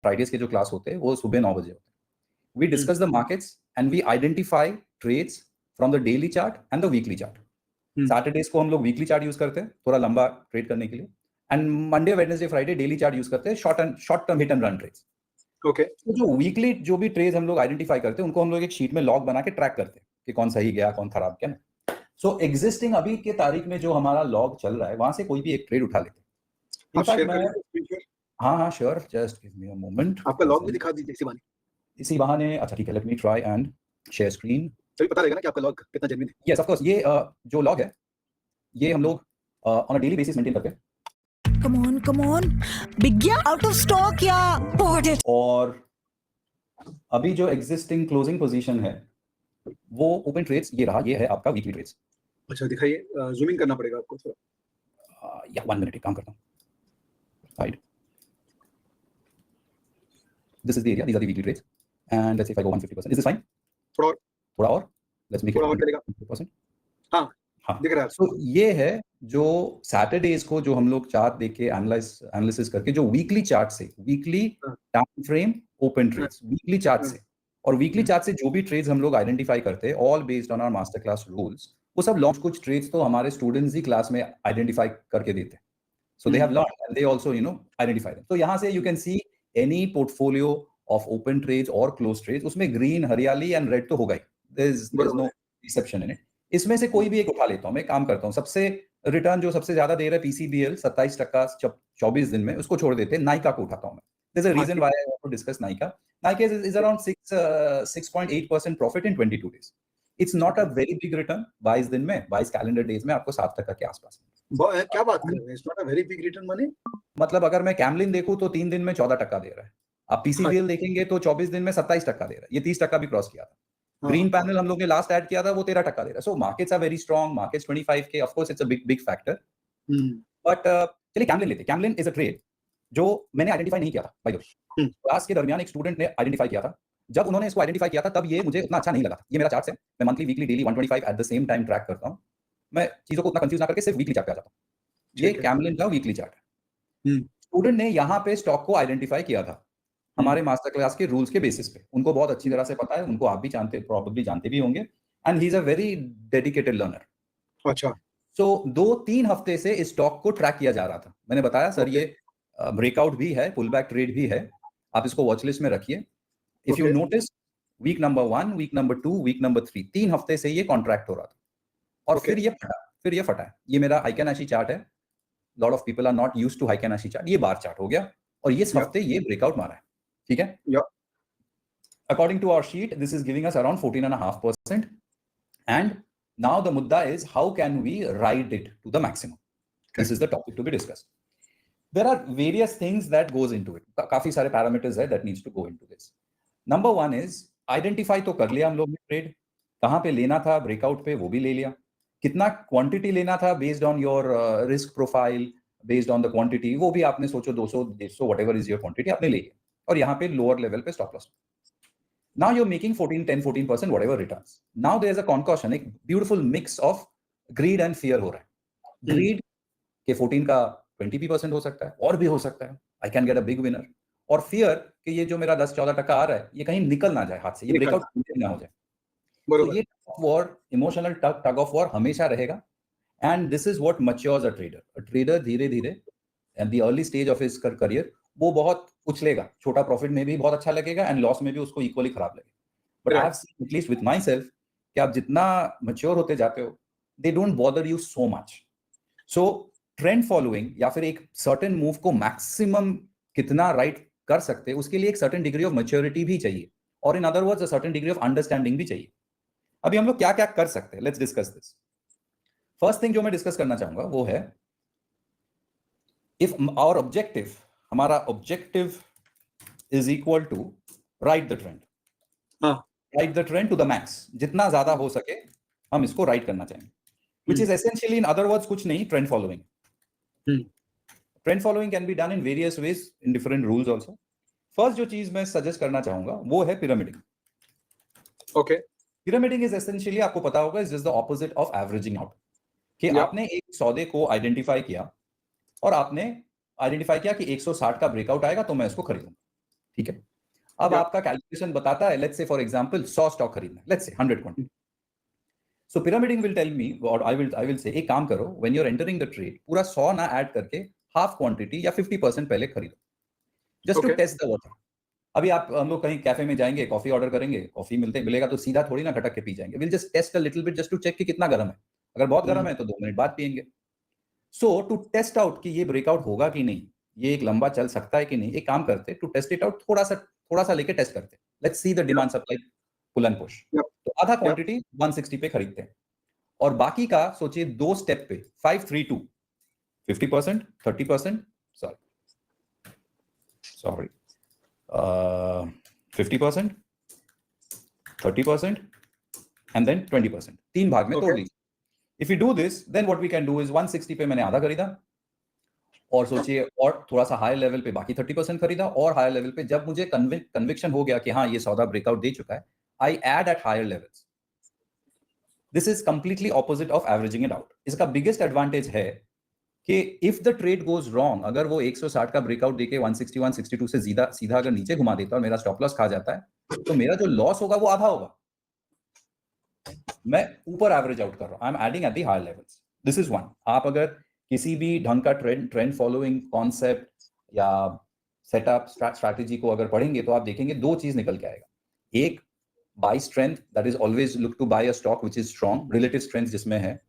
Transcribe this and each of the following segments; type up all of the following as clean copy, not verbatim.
Fridays के जो class होते हैं वो सुबह 9 बजे होते हैं। We discuss the markets and we identify trades from the daily chart and the weekly chart. Saturdays को हम लोग वीकली चार्ट यूज करते हैं थोड़ा लंबा ट्रेड करने के लिए, and Monday Wednesday Friday daily chart use करते हैं short term hit and run trades. Okay, तो जो वीकली जो भी ट्रेड्स हम लोग आइडेंटिफाई करते हैं उनको हम लोग एक शीट में लॉग बना के ट्रैक करते हैं कि कौन सही गया कौन खराब गया ना। सो एग्जिस्टिंग अभी के तारीख में जो हमारा लॉग चल रहा है वहां से कोई भी एक ट्रेड उठा लेते हैं। आप शेयर करेंगे? हाँ sure, just give me a moment. आपका लॉग भी दिखा दीजिए इसी बहाने। अच्छा ठीक है, let me try and share screen. तभी पता लगेगा ना कि आपका लॉग कितना जेन्युइन है। यस ऑफ कोर्स, ये जो लॉग है ये हम लोग on a daily basis maintain करते हैं। कम ऑन बिग गया, आउट ऑफ स्टॉक या बॉट इट। और अभी जो एग्जिस्टिंग क्लोजिंग पोजीशन है वो ओपन ट्रेड्स ये रहा, ये है आपका वीकली ट्रेड्स। अच्छा दिखाइए, जूम इन करना पड़ेगा आपको थोड़ा। या 1 मिनट, एक काम करता हूँ। Right, this is the area, these are the weekly trades and let's see if I go 150%, is this fine? थोड़ा और लेट्स मेक इट 100%। हाँ दिख रहा है। सो ये है जो सैटरडेज को जो हम लोग चार्ट देख के एनालिसिस करके जो वीकली चार्ट से, weekly time frame open trades weekly chart से, और वीकली चार्ट से जो भी ट्रेड्स हम लोग आइडेंटिफाई करते हैं all based on our master class rules, वो सब लॉन्च कुछ ट्रेड्स तो हमारे स्टूडेंट्स ही क्लास में आइडेंटिफाई करके देते हैं। So they have learn and they also identify them. तो यहाँ से you can see any portfolio of open trades और क्लोज ट्रेड्स, उसमें ग्रीन, हरियाली एंड रेड तो होगा ही, there is no exception in it. इसमें से कोई भी एक उठा लेता हूं, मैं काम करता हूं। सबसे रिटर्न जो सबसे ज्यादा दे रहा है पीसीबीएल 27% 24 दिन में, उसको छोड़ देते हैं। नाइका को उठाता हूं मैं। There is a reason why I want to discuss Nykaa. Nykaa is around 6.8% profit in 22 days. It's not a very big return 22 दिन में, 22 कैलेंडर डेज में आपको 7% के आसपास। क्या बात कर रहे हैं, it's not a very big return money. मतलब अगर मैं कैमलिन देखूं तो 3 दिन में 14% दे रहा है। आप पीसीबीएल देखेंगे तो 24 दिन में 27% दे रहा है। ये 30% भी क्रॉस किया था। ग्रीन पैनल हम लोग ने लास्ट ऐड किया था, वो 13% दे रहा है। So markets are very strong, markets 25 के, of course it's a big factor. But चलिए कैमलिन लेते हैं। कैमलिन इज अ ट्रेड जो मैंने आइडेंटिफाई नहीं किया था बाय द वे। क्लास के दरमियान एक स्टूडेंट ने आइडेंटिफाई किया था। जब उन्होंने इसको आइडेंटिफाई किया था तब ये मुझे उतना अच्छा नहीं लगा था। ये मेरा चार्ट है, मैं monthly weekly daily 125 at the same time track करता हूं। मैं चीजों को उतना कंफ्यूज ना करके सिर्फ वीकली चार्ट पे आ जाता हूं। ये कैमलिन का वीकली चार्ट है। स्टूडेंट ने यहाँ पे स्टॉक को आइडेंटिफाई किया था हमारे मास्टर क्लास के रूल्स के बेसिस पे। उनको बहुत अच्छी तरह से पता है, उनको आप भी जानते, प्रोबेबली जानते भी होंगे, and he is a very dedicated learner. अच्छा, सो 2-3 हफ्ते से इस स्टॉक को ट्रैक किया जा रहा था। मैंने बताया सर ये ब्रेकआउट भी है, पुल बैक ट्रेड भी है, आप इसको वॉच लिस्ट में रखिए। If you notice week number 1, week number 2, week number 3, 3 हफ्ते से ये कॉन्ट्रैक्ट हो रहा था और फिर ये फटा। ये मेरा हाइकेनाशी चार्ट है। Lot of people are not used to heikin ashi chart. ये बार चार्ट हो गया और इस हफ्ते ये ब्रेकआउट मारा है। ठीक है, according to our sheet this is giving us around 14.5%, and now the mudda is how can we ride it to the maximum. This is the topic to be discussed. There are various things that goes into it. काफी सारे parameters है that needs to go into this. Number 1 is identify तो कर लिया हम लोग ने trade, कहां पे लेना था ब्रेकआउट पे वो भी ले लिया, कितना क्वांटिटी लेना था based on your risk profile, based on the quantity वो भी आपने सोचो 200 150 व्हाटएवर इज योर क्वांटिटी आपने ले लिया, और यहाँ पे लोअर लेवल पे stop loss. Now you're making 10-14% whatever returns. Now there's a concoction, एक beautiful mix of greed and fear हो रहा है। Greed के 14 का 20% हो सकता है और भी हो सकता है, I can get a big winner। और fear कि ये जो मेरा 10-14% आ रहा है ये कहीं निकल ना जाए हाथ से, ये ब्रेकआउट ना हो जाए। तो ये war, emotional tug of war हमेशा रहेगा, and this is what matures a trader. A trader धीरे धीरे at the early stage of his career वो बहुत उछलेगा, छोटा प्रॉफिट में भी बहुत अच्छा लगेगा एंड लॉस में भी उसको इक्वली खराब लगेगा। But I have seen at least with my self कि आप जितना मैच्योर होते जाते हो they don't bother you so much. So trend following या फिर एक सर्टेन मूव को मैक्सिमम कितना राइट कर सकते हैं उसके लिए एक सर्टेन डिग्री ऑफ मैच्योरिटी भी चाहिए, और in other words a certain degree of understanding भी चाहिए। अभी हम लोग क्या क्या कर सकते हैं, let's discuss this. First thing जो मैं डिस्कस करना चाहूंगा वो है इफ आवर ऑब्जेक्टिव, हमारा objective is equal to right the trend, right the trend to the max, जितना ज्यादा हो सके हम इसको राइट करना चाहेंगे, which is essentially in other words कुछ नहीं, trend following. Trend following can be done in various ways in different rules also. First जो चीज मैं सजेस्ट करना चाहूंगा वो है pyramiding. Okay, pyramiding is essentially, आपको पता होगा, is just the opposite of averaging out. कि आपने एक सौदे को आइडेंटिफाई किया और आपने आइडेंटिफाई किया कि 160 का ब्रेकआउट आएगा तो मैं इसको खरीदूंगा। ठीक है, अब Yeah. आपका कैलकुलेशन बताता है, लेट्स से फॉर एग्जांपल 100 स्टॉक खरीदना है, let's say 100 quantity. So pyramiding will tell me, और आई विल से एक काम करो, when you are entering the trade पूरा 100 ना ऐड करके हाफ क्वांटिटी या 50% पहले खरीदो, just to Okay. Test the water. अभी आप हम लोग कहीं कैफे में जाएंगे, कॉफी ऑर्डर करेंगे, कॉफी मिलेगा तो सीधा थोड़ी ना खटक के पी जाएंगे, will just test a little bit just to check कि कितना गर्म है। अगर बहुत गर्म है तो 2 मिनट बाद पिएंगे। सो टू टेस्ट आउट कि ये ब्रेकआउट होगा कि नहीं, ये एक लंबा चल सकता है कि नहीं, एक काम करते, टू टेस्ट इट आउट थोड़ा सा लेके टेस्ट करते, let's see the demand supply pull and push. Yep. तो आधा क्वांटिटी 160 पे खरीदते हैं, और बाकी का सोचिए 2 स्टेप पे 5-3-2 50%, 30%, सॉरी 50%, 30% and then 20%, 3 भाग में तोड़ लीजिए। If you do this, then what we can do is 160 पे मैंने आधा खरीदा, और सोचिए और थोड़ा सा हायर लेवल पे बाकी 30% खरीदा, और हायर लेवल पे जब मुझे कन्विक्शन हो गया कि हाँ ये सौदा ब्रेकआउट दे चुका है, I add at higher levels. This is completely opposite of averaging it out. इसका बिगेस्ट एडवांटेज है कि if the trade goes wrong, अगर वो 160 का ब्रेकआउट देके 160 162 से सीधा अगर नीचे घुमा देता है और मेरा स्टॉप लॉस खा जाता है, तो मेरा जो लॉस होगा वो आधा होगा। मैं ऊपर एवरेज आउट कर रहा हूं, I am adding at the higher levels. This is one. आप अगर किसी भी ढंग का ट्रेंड फॉलोइंग कॉन्सेप्ट या सेटअप स्ट्रैटेजी को अगर पढ़ेंगे तो आप देखेंगे 2 चीज निकल के आएगा। एक, buy strength, that is always look to buy a stock which is strong, relative strength जिसमें है,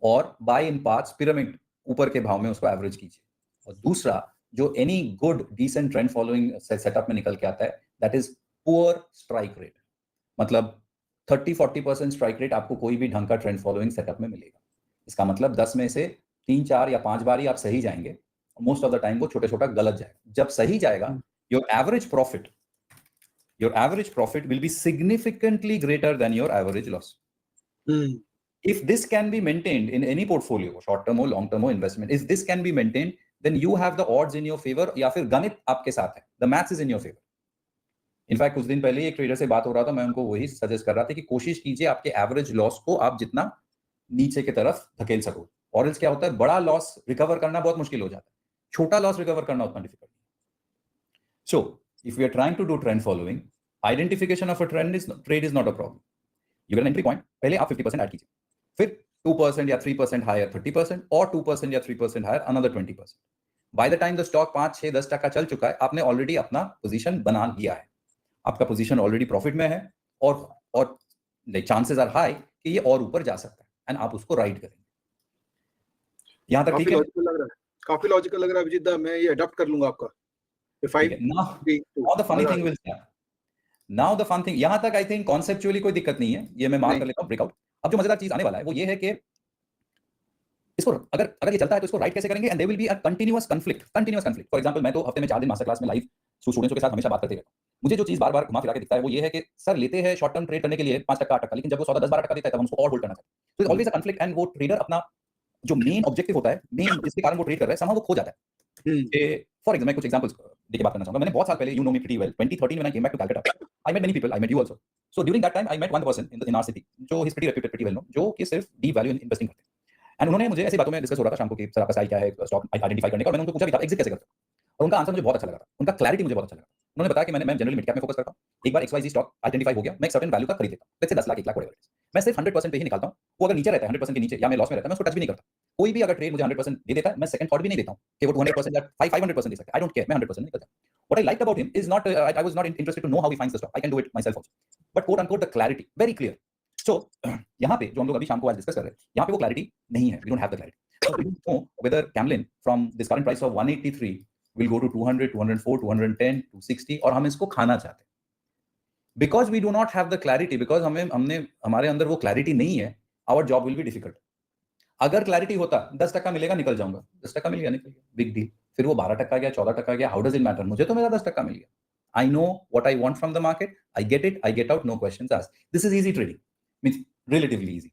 और बाय इन पार्ट्स, पिरामिड ऊपर के भाव में उसको एवरेज कीजिए। और दूसरा, जो any good decent trend following setup में निकल के आता है, that is poor strike rate. मतलब 30-40% स्ट्राइक रेट आपको कोई भी ढंग का ट्रेंड फॉलोइंग सेटअप में मिलेगा। इसका मतलब 10 में से 3-4 या 5 बार ही आप सही जाएंगे, मोस्ट ऑफ द टाइम वो छोटा गलत जाएगा। जब सही जाएगा, your average profit will be significantly greater than your average loss. If this can be maintained in any portfolio, short term or long term or investment, if this can be maintained, then you have the odds in your favor, या फिर गणित आपके साथ है, the maths is in your favor. In fact कुछ दिन पहले एक ट्रेडर से बात हो रहा था, मैं उनको वही सजेस्ट कर रहा था कि कोशिश कीजिए आपके एवरेज लॉस को आप जितना नीचे की तरफ धकेल सको, और इस क्या होता है, बड़ा लॉस रिकवर करना बहुत मुश्किल हो जाता है, छोटा लॉस रिकवर करना उतना डिफिकल्ट नहीं। So if we are trying to do trend following, identification of a trade is not a problem. You get an entry point, पहले आप 50% ऐड कीजिए, फिर 2% या 3% हायर 30%, और 2% या 3% higher another 20%। By the time the stock 5-6-10% चल चुका है, आपने ऑलरेडी अपना पोजीशन बना लिया है, आपका पोजीशन ऑलरेडी प्रॉफिट में है, और चांसेस आर हाई कि ये और ऊपर जा सकता है, एंड आप उसको राइड करेंगे। यहां तक ठीक है? काफी लॉजिकल लग रहा है विजित दा, मैं ये अडॉप्ट कर लूंगा आपका। Now the fun thing, यहां तक आई थिंक कॉन्सेप्चुअली कोई दिक्कत नहीं है, ये मैं मार्क कर लेता हूं ब्रेकआउट। अब जो मजेदार चीज आने वाला है वो ये है कि इसको अगर ये चलता है तो इसको राइट कैसे करेंगे, and there will be a continuous conflict. For example, मैं तो हफ्ते में 4 दिन मास्टर क्लास में लाइव स्टूडेंट्स के साथ हमेशा बात करते रहता हूं। मुझे जो चीज बार-बार घुमा फिरा के दिखता है वो ये है कि सर लेते हैं शॉर्ट टर्म ट्रेड करने के लिए 5% 8%, लेकिन जब वो सौदा 10-12% देता है तब हम उसको और होल्ड करना चाहते हैं। तो it's always a conflict, and वो ट्रेडर अपना जो मेन ऑब्जेक्टिव होता है, मेन जिसके कारण वो ट्रेड कर रहा है, समहाउ वो खो जाता है। फॉर एग्जांपल, मैं कुछ एग्जांपल्स देके बात करना चाहूंगा। मैंने बहुत साल पहले, you know me pretty well, 2013 when I came back to Calcutta, I met many people, I met you also. So during that time I met one person in our city, जो is pretty reputed, pretty well know, जो कि सिर्फ deep value investing करते हैं। And उन्होंने मुझे ऐसी बातों में डिस्कस हो रहा था शाम को कि सर आपका स्टाइल क्या है स्टॉक आइडेंटिफाई करने का, और मैंने उनको पूछा कि आप एग्जिट कैसे करते हो, और उनका आंसर मुझे बहुत अच्छा लगा था, उनका क्लैरिटी मुझे बहुत अच्छा लगा। उन्होंने बताया कि मैं जनरली मिड कैप में फोकस करता हूं, एक बार XYZ स्टॉक आइडेंटिफाई हो गया, मैं एक सर्टेन वैल्यू का खरीद लेता हूं, let's say 10 lakh 1 lakh whatever, मैं सिर्फ 100% पे ही निकालता हूं। वो अगर नीचे रहता है 100% के नीचे, या मैं लॉस में रहता है, मैं उसको टच भी नहीं करता। कोई भी अगर ट्रेड मुझे 100% दे देता है, मैं सेकंड थॉट भी नहीं देता हूं कि वो 200% या 500% दे सकता है, आई डोंट केयर, मैं 100% नहीं करता। What I liked about him is not I was not interested to know how he finds the stock, I can do it myself also, but quote unquote the clarity very clear. So यहाँ पे जो हम लोग अभी शाम को आज discuss कर रहे हैं, यहाँ पे वो क्लैरिटी नहीं है, we don't have the clarity. So we don't know whether Camlin from this current price of 183 will go to 200, 204, 210, 260, और हम इसको खाना चाहते हैं। Because we do not have the clarity, because हमारे अंदर वो क्लैरिटी नहीं है, our job will be difficult. अगर क्लैरिटी होता, 10% मिलेगा निकल जाऊंगा, 10% मिल गया निकल गया, बिग डील। फिर वो 12% गया, 14% गया, हाउ डज इट मैटर, मुझे तो मेरा 10% मिल गया। I know what I want from the market, I get it, I get out, no questions asked. This is easy trading, means relatively easy.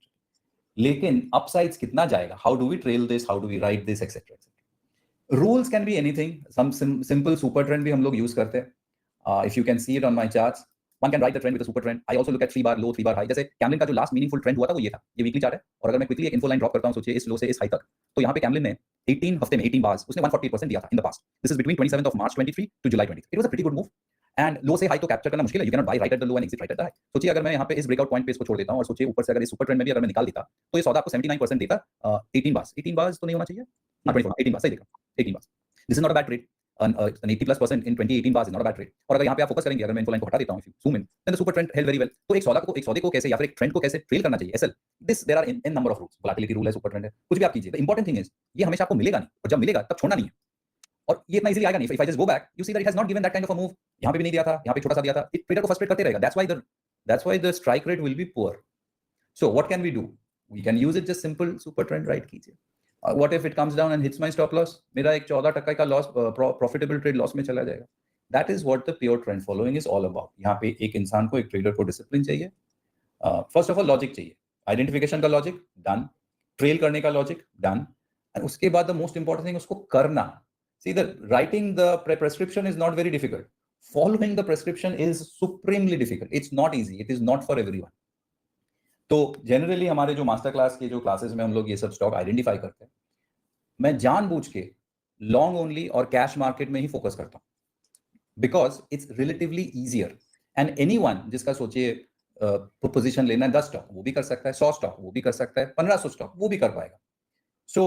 लेकिन अपसाइड्स कितना जाएगा, how do we trail this, how do we ride this, etcetera etcetera. Rules can be anything, some simple super trend भी हम लोग use करते हैं। If you can see it on my charts, one can ride the trend with a super trend. I also look at 3 bar low 3 bar high. जैसे कैमलिन का जो last meaningful trend हुआ था वो ये था, ये वीकली चार्ट है, और अगर मैं क्विकली एक इन्फो लाइन ड्रॉप करता हूं, सोचिए इस लो से इस हाई तक, तो यहाँ पे कैमलिन ने 18 हफ्ते में 18 बार्स उसने 140% दिया था in the past. This is between 27th of March 23 to July 23. It was a pretty good move and low से हाई तो कैप्चर करना मुश्किल है. You can not buy right at the low and exit right at the high. सोचिए अगर मैं यहाँ पे इस ब्रेकआउट पॉइंट पे इसको छोड़ देता हूं और सोचिए ऊपर से अगर इस सुपर ट्रेंड में भी अगर मैं निकाल देता तो ये सौदा आपको 79% देता. 18 बार्स तो नहीं होना चाहिए. 18 बार्स सही देखा. 18 bars. This is not a bad trade. an 80+% in 2018 bars is not a bad trade. और अगर यहाँ पे आप फोकस करेंगे, अगर मैं इन्फो लाइन को हटा देता हूँ, if you zoom in, then the super trend held very well. तो एक सौदे को कैसे या फिर एक ट्रेंड को कैसे ट्रेल करना चाहिए, SL, this there are n number of rules. Volatility rule है, सुपर ट्रेंड है, कुछ भी आप कीजिए. The important thing is ये हमेशा आपको मिलेगा नहीं, और जब मिलेगा तब छोड़ना नहीं है. और ये इतना इजीली आएगा नहीं. If I just go back, you see that it has not given that kind of a move. यहाँ पे भी नहीं दिया था, यहाँ पे छोटा सा दिया था. ट्रेडर को फ्रस्ट्रेट करते रहेगा. That's why the strike rate will be poor. So what can we do? We can use it just simple super trend right कीजिए. What if it comes down and hits my stop loss? मेरा एक 14% का loss profitable trade loss में चला जाएगा. That is what the pure trend following is all about. यहाँ पे एक इंसान को, एक ट्रेडर को डिसिप्लिन चाहिए. फर्स्ट ऑफ ऑल लॉजिक चाहिए. आइडेंटिफिकेशन का लॉजिक डन, ट्रेल करने का लॉजिक डन, एंड उसके बाद द मोस्ट इंपॉर्टेंट थिंग उसको करना. See, the writing the prescription is not very difficult. Following the prescription is supremely difficult. It's not easy. It is not for everyone. तो generally हमारे जो master class के जो classes में हम लोग ये सब स्टॉक आइडेंटिफाई करते हैं, मैं जानबूझ के लॉन्ग ओनली और कैश मार्केट में ही फोकस करता हूँ, because it's relatively easier. And anyone जिसका सोचिए पोजीशन लेना है 10 स्टॉक वो भी कर सकता है, 100 स्टॉक वो भी कर सकता है, 1500 स्टॉक वो भी कर पाएगा. सो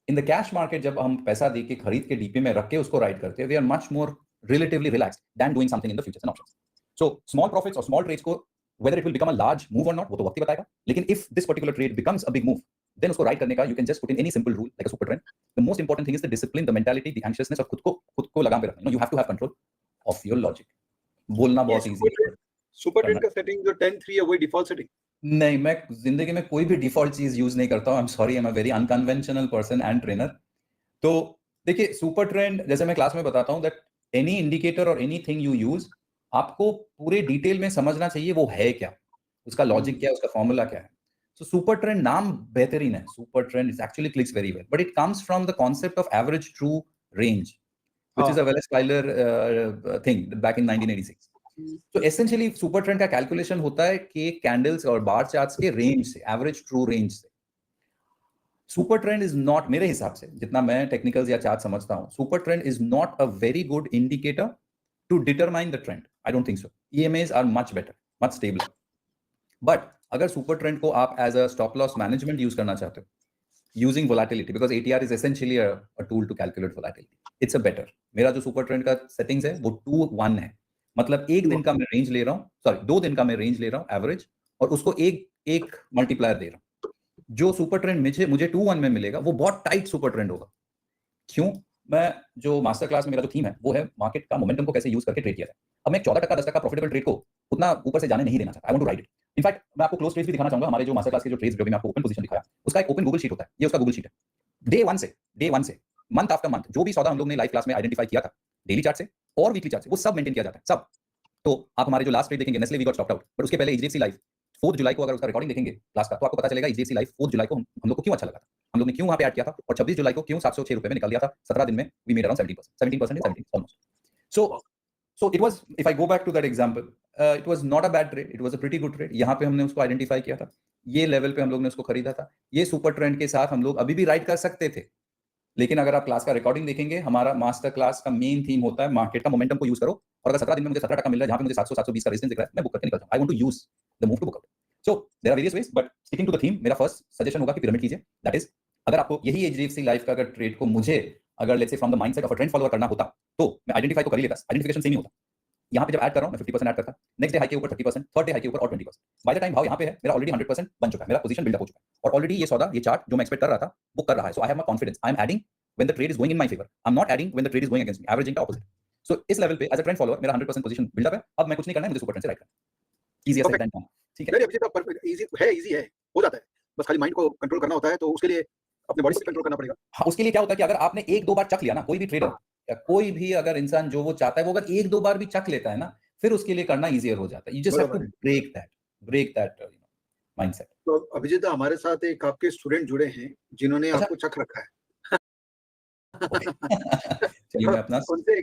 इन द कैश मार्केट जब हम पैसा दे के खरीद के डीपी में रख के उसको राइड करते हैं, we are much more relatively relaxed than doing something in the futures and options. So small profits और स्मॉल ट्रेड्स को whether it will become a large move or not वो तो वक्त ही बताएगा. लेकिन if this particular trade becomes a big move, then उसको ride करने का you can just put in any simple rule like a super trend. The most important thing is the discipline, the mentality, the anxiousness और खुद को लगाम पे रखना. You have to have control of your logic. बोलना बहुत easy है. Super trend का सेटिंग जो 10-3 है वही डिफॉल्ट सेटिंग नहीं, मैं जिंदगी में कोई भी डिफॉल्ट चीज यूज नहीं करता हूँ. I'm sorry, I'm a very unconventional person and trainer. तो देखिए सुपर ट्रेंड जैसे मैं क्लास में बताता हूँ that any indicator or anything you use आपको पूरे डिटेल में समझना चाहिए वो है क्या, उसका लॉजिक क्या है, उसका फॉर्मूला क्या है. सो सुपर ट्रेंड नाम बेहतरीन है. Super trend is actually clicks very well, but it comes from the concept of average true range, which is a well spoiler thing back in 1986. तो एसेंशियली सुपर ट्रेंड का calculation होता है कि candles और बार charts के range से, average true range से. Super trend is not, मेरे हिसाब से जितना मैं टेक्निकल्स या चार्ट समझता हूँ, super trend is not a very good indicator to determine the trend. I don't think so. EMAs are much better, much stabler. But अगर super trend को आप as a stop loss management use करना चाहते हो, using volatility, because ATR is essentially a tool to calculate volatility. It's a better. मेरा जो super trend का settings है वो 2-1 है. मतलब एक दिन का मैं range ले रहा हूँ, sorry 2 दिन का मैं range ले रहा हूँ average, और उसको एक multiplier दे रहा हूँ. जो super trend मुझे 2-1 में मिलेगा वो बहुत tight super trend होगा. क्यों? मैं जो मास्टर क्लास में मेरा जो थीम है वो है मार्केट का मोमेंटम को कैसे यूज करके ट्रेड किया जाए. अब मैं 14% 10% प्रॉफिटेबल ट्रेड को उतना ऊपर से जाने नहीं देना चाहता. I want to ride it. In fact मैं आपको क्लोज ट्रेड्स भी दिखाना चाहूंगा. हमारे जो मास्टर क्लास के जो ट्रेड्स जो भी मैं आपको ओपन पोजीशन दिखाया उसका एक ओपन गूगल शीट होता है. ये उसका गूगल शीट है. डे 1 से मंथ आफ्टर मंथ जो भी सौदा हम लोग ने लाइव क्लास में आइडेंटिफाई किया था, डेली चार्ट से और वीकली चार्ट से, वो सब मेंटेन किया जाता है, सब. तो आप हमारे जो लास्ट ट्रेड देखेंगे, Nestle we got stopped out, but उसके पहले HDFC लाइफ 4 जुलाई को अगर उसका रिकॉर्डिंग देखेंगे क्लास का, तो आपको पता चलेगा HDFC लाइफ 4 जुलाई को हम लोग को क्यों अच्छा लगा था, हम लोग ने क्यों वहां पे ऐड किया था, और 26 जुलाई को क्यों 706 रुपए में निकल दिया था. 17 दिन में we made around 17% almost. So it was, if I go back to that example, it was not a bad trade, it was a pretty good trade. यहाँ पे हमने उसको आइडेंटिफाई किया था, ये लेवल पे हम लोग ने उसको खरीदा था. ये सुपर ट्रेंड के साथ हम लोग अभी भी राइड कर सकते थे, लेकिन अगर आप क्लास का रिकॉर्डिंग देखेंगे, हमारा मास्टर क्लास का मेन थीम होता है मार्केट का मोमेंटम को यूज करो, और अगर 17 दिन में मुझे 17% मिल रहा है, जहां पे मुझे 700-720 का रेजिस्टेंस दिख रहा है, मैं बुक करके निकल जाऊं. I want to use the move to book out. So there are various ways, but sticking to the theme, मेरा फर्स्ट सजेशन होगा कि पिरामिड कीजिए. दैट इज, अगर आपको यही HDFC लाइफ का अगर ट्रेड को मुझे अगर let's say from the mindset of a trend follower करना होता, तो मैं आइडेंटिफाई तो कर ही लेता, आइडेंटिफिकेशन सेम ही होता. यहाँ पे जब ऐड कर रहा हूं मैं 50% ऐड करता, नेक्स्ट डे हाई के ऊपर 30%, थर्ड डे हाई के ऊपर और 20%. बाय द टाइम भाव यहाँ पे है, मेरा ऑलरेडी 100% बन चुका है, मेरा पोजीशन बिल्डअप हो चुका है, और ऑलरेडी ये सौदा, ये चार्ट जो मैं एक्सपेक्ट कर रहा था वो कर रहा है. So I have my confidence, I am adding when the trade is going in my favor. I'm not adding when the trade is going against me, averaging का opposite. So इस लेवल पे as a trend follower मेरा 100% position buildup है. अब मैं कुछ नहीं करना है, मुझे सुपर ट्रेंड से राइट करना है. Easy as that. ठीक है, अभिजीत, परफेक्ट, इजी है, हो जाता है, बस खाली माइंड को कंट्रोल करना होता है. तो उसके लिए अपने बॉडी से कंट्रोल करना पड़ेगा. हाँ, उसके लिए क्या होता है कि अगर आपने 1-2 बार चख लिया ना, कोई भी ट्रेडर या कोई भी अगर इंसान जो वो चाहता है, वो अगर 1-2 बार भी चख लेता है ना, फिर उसके लिए करना इजियर हो जाता है. You just have to break that mindset. तो अभिजीत, हमारे साथ एक आपके स्टूडेंट जुड़े हैं जिन्होंने आपको चख रखा है. चलिए मैं अपना उनसे